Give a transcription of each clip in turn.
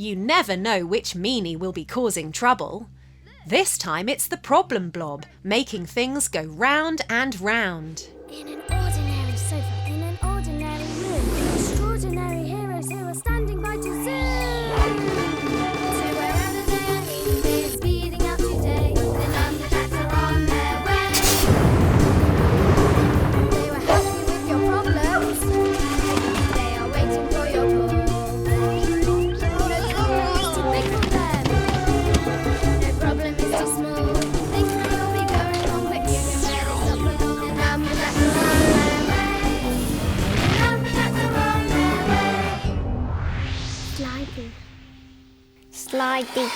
You never know which meanie will be causing trouble. This time it's the Problem Blob, making things go round and round. In an ordinary sofa, in an ordinary room, extraordinary heroes who are standing by to zoom. So wherever they are in, they are speeding up today. The Numberjacks are on their way. They were happy with your problems. They are waiting for your call. No problem is too big for them. No problem is too small. Things may all be going wrong, but you can better stop along. The Numberjacks are on their way. The Numberjacks are on their way. Slidey. Slidey.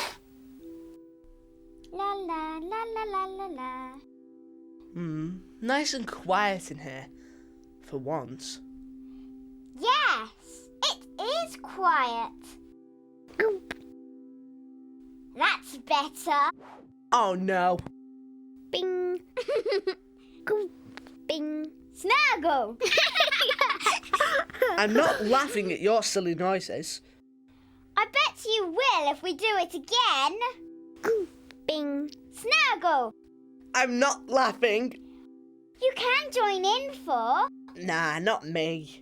La la la la la la la. Nice and quiet in here, for once. Yes, it is quiet. That's better. Oh no. Bing. Bing. Snuggle. I'm not laughing at your silly noises. I bet you will if we do it again. Bing. Snuggle. I'm not laughing. You can join in for. Nah, not me.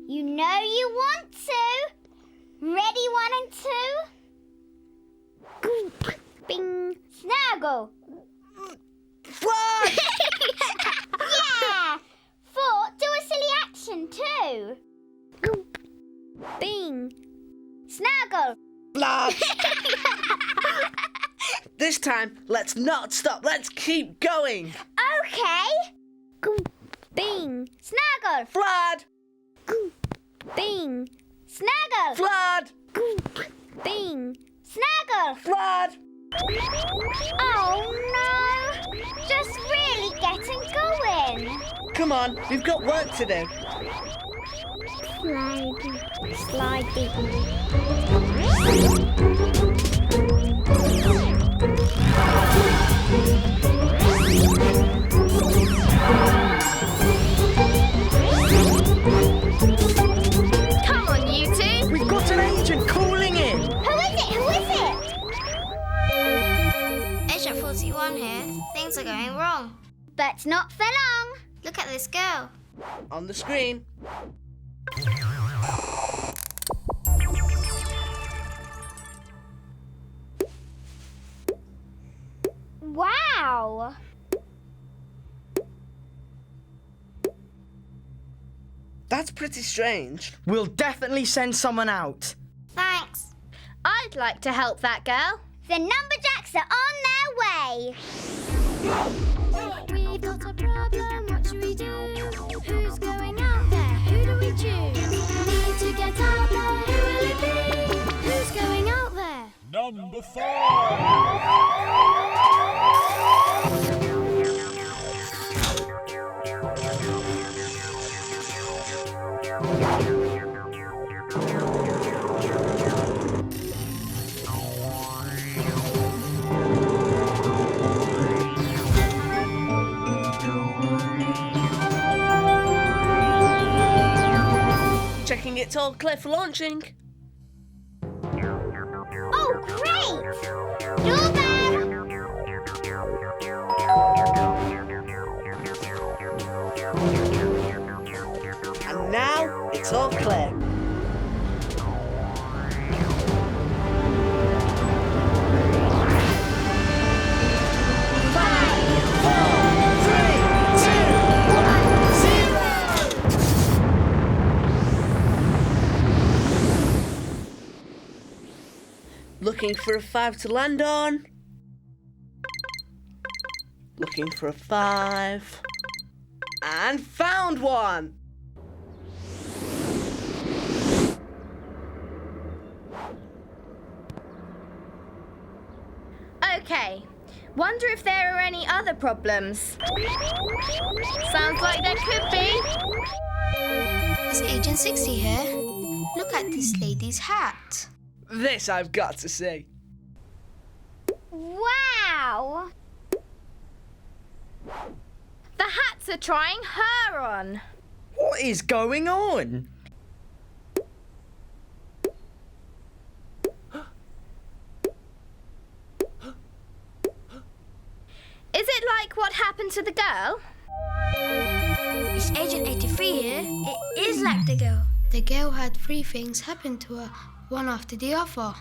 You know you want to. Ready, 1 and 2? Bing. Snuggle. Fly! Yeah! 4, do a silly action too. Bing. Snuggle. Blob! This time, let's not stop. Let's keep going. Okay. Bing. Snuggle. Flood! Bing. Snuggle. Flood! Bing. Snuggle. Flood! Oh no! Just really getting going. Come on, we've got work to do. Slidey. Slidey. Come on, you two. We've got an agent calling in. Who is it? Who is it? Agent 41 here. Things are going wrong. But not for long. Look at this girl. On the screen. Wow. That's pretty strange. We'll definitely send someone out. Thanks. I'd like to help that girl. The Numberjacks are on their way. We've got a problem, what should we do? Who's going out there? Who do we choose? Need to get out there, who will it be? Who's going out there? Number 5. Checking it's all clear for launching. Oh, great! Doorbell! And now it's all clear. Looking for a 5 to land on. Looking for a 5. And found one! Okay. Wonder if there are any other problems. Sounds like there could be. Is Agent 60 here? Look at this lady's hat. This I've got to see. Wow! The hats are trying her on. What is going on? Is it like what happened to the girl? It's Agent 83 here. It is like the girl. The girl had 3 things happen to her, one after the other.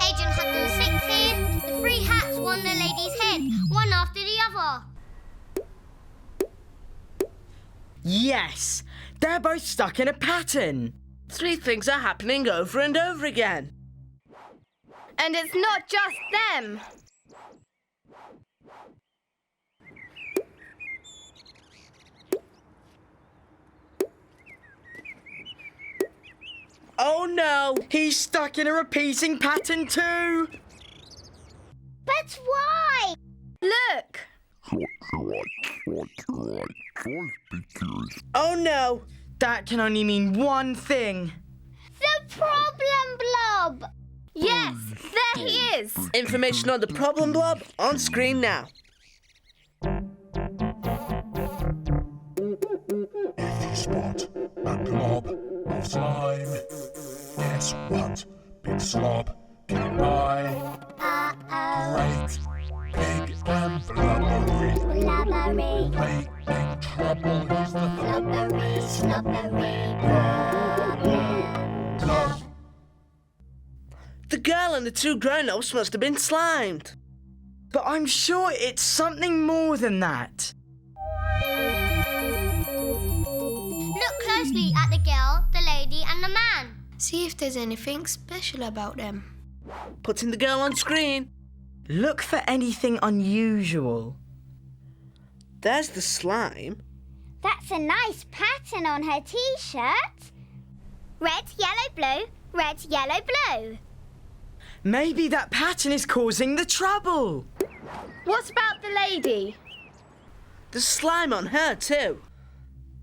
Agent 106 here. The 3 hats won the lady's head, one after the other. Yes! They're both stuck in a pattern. 3 things are happening over and over again. And it's not just them. Oh no! He's stuck in a repeating pattern too. But why? Look. Oh no! That can only mean one thing. The Problem Blob. Yes, there he is. Information on the Problem Blob on screen now. If you spot a blob of slime, guess what big slob can buy? Great, big and blubbery. Blubbery, Making trouble is the blubbery, slubbery, blob. The girl and the 2 grown-ups must have been slimed. But I'm sure it's something more than that. Look closely at the girl, the lady and the man. See if there's anything special about them. Putting the girl on screen. Look for anything unusual. There's the slime. That's a nice pattern on her t-shirt. Red, yellow, blue, red, yellow, blue. Maybe that pattern is causing the trouble. What about the lady? There's slime on her too.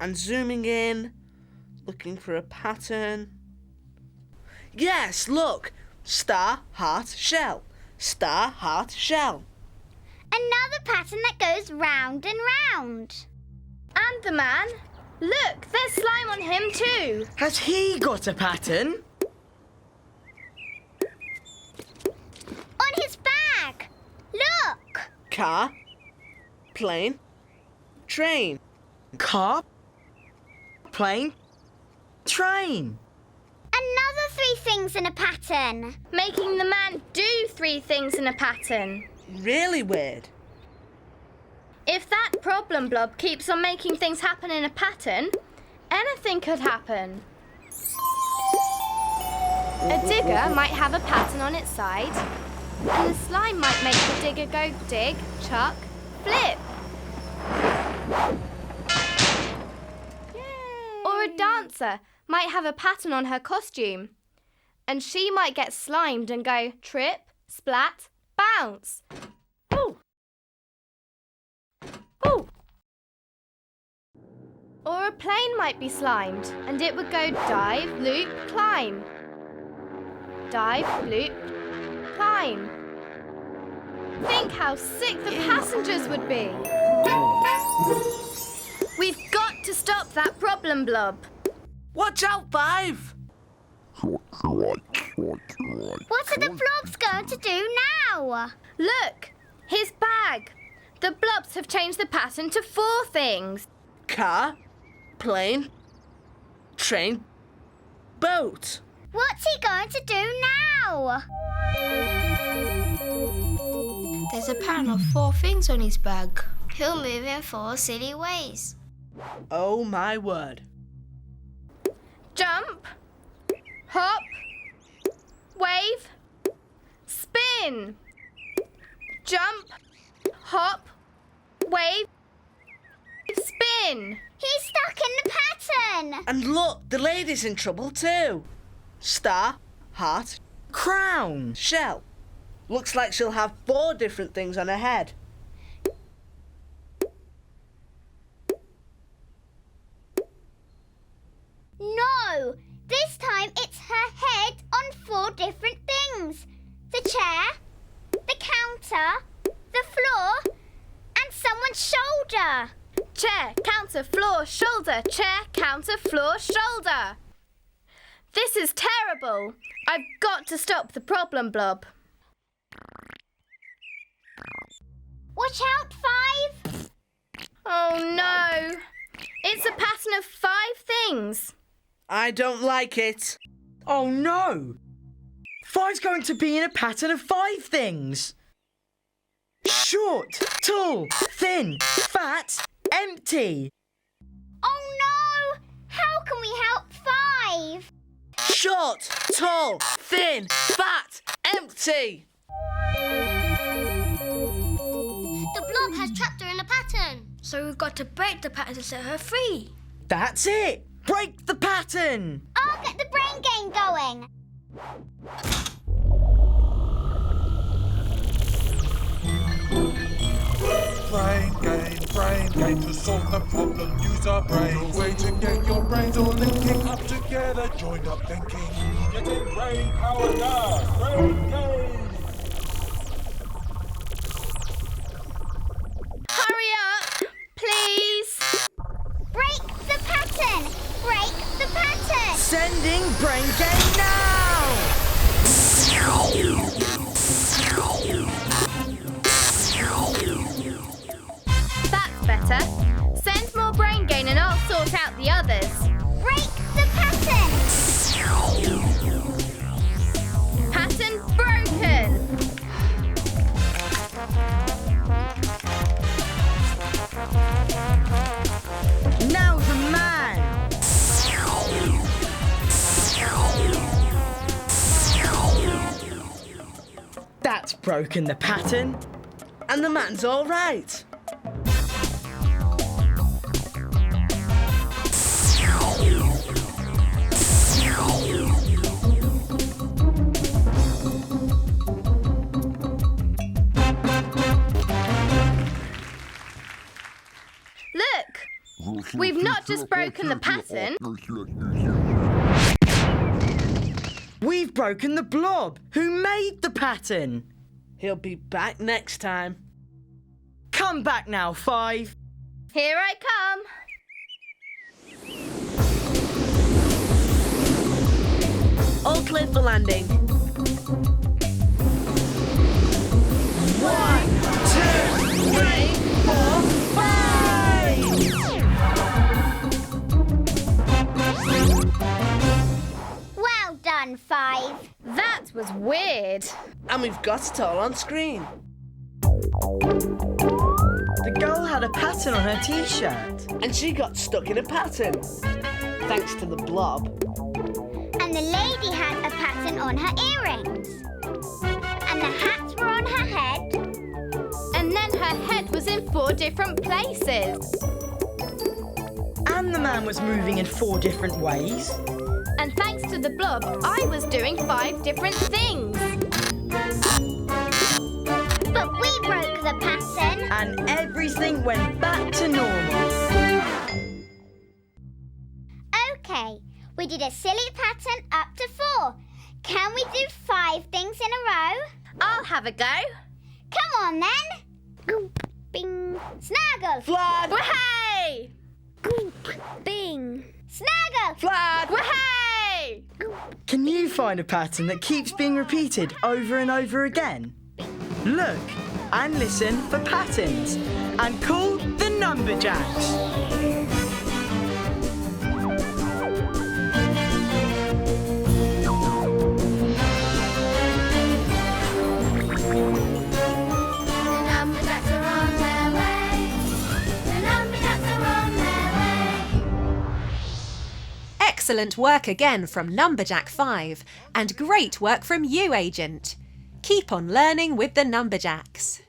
And zooming in, looking for a pattern. Yes, look. Star, heart, shell. Star, heart, shell. Another pattern that goes round and round. And the man. Look, there's slime on him too. Has he got a pattern? On his bag. Look. Car, plane, train. Car, plane, train. Another 3 things in a pattern. Making the man do 3 things in a pattern. Really weird. If that problem blob keeps on making things happen in a pattern, anything could happen. A digger might have a pattern on its side, and the slime might make the digger go dig, chuck, flip. Or a dancer might have a pattern on her costume, and she might get slimed and go trip, splat, bounce. Ooh. Ooh. Or a plane might be slimed, and it would go dive, loop, climb. Dive, loop, climb. Think how sick the passengers would be. We've got to stop that problem blob. Watch out, 5! What are the blobs going to do now? Look, his bag. The blobs have changed the pattern to 4 things. Car, plane, train, boat. What's he going to do now? There's a pattern of 4 things on his bag. He'll move in 4 silly ways. Oh my word. Jump, hop, wave, spin. Jump, hop, wave, spin. He's stuck in the pattern. And look, the lady's in trouble too. Star, heart, Crown. shell. Looks like she'll have 4 different things on her head. No, this time it's her head on 4 different things. The chair, the counter, the floor, and someone's shoulder. Chair, counter, floor, shoulder. Chair, counter, floor, shoulder. This is terrible. I've got to stop the problem blob. Watch out, 5! Oh no! It's a pattern of 5 things. I don't like it. Oh no! 5's going to be in a pattern of 5 things. Short, tall, thin, fat, empty. Oh no! How can we help 5? Short, tall, thin, fat, empty. The blob has trapped her in a pattern. So we've got to break the pattern to set her free. That's it! Break the pattern! I'll get the brain game going. Brain game to solve the problem. Use our brains. The way to get your brains all linking up together. Joined up thinking. Getting brain power now. Brain game. Hurry up, please. Break the pattern! Break the pattern! Sending brain game now! That's better. Send more brain gain and I'll sort out the others. Break the pattern! Pattern broken. Now the man! That's broken the pattern. And the man's all right. Look, we've not just broken the pattern. We've broken the blob. Who made the pattern? He'll be back next time. Come back now, 5. Here I come. All clear for landing. 1, 2, 3, 4, 5! Well done, 5. That was weird. And we've got it all on screen. The girl had a pattern on her t-shirt. And she got stuck in a pattern. Thanks to the blob. And the lady had a pattern on her earrings. And the hats were on her head. And then her head was in 4 different places. And the man was moving in 4 different ways. And thanks to the blob, I was doing 5 different things. But we broke the pattern. And everything went back to normal. Okay, we did a silly pattern up to 4. Can we do 5 things in a row? I'll have a go. Come on then. Goop, bing, snaggle. Flag! Wahey! Goop, bing, snaggle. Flag! Wahey! Can you find a pattern that keeps being repeated over and over again? Look and listen for patterns and call the Numberjacks. Excellent work again from Numberjack 5 and great work from you, Agent. Keep on learning with the Numberjacks.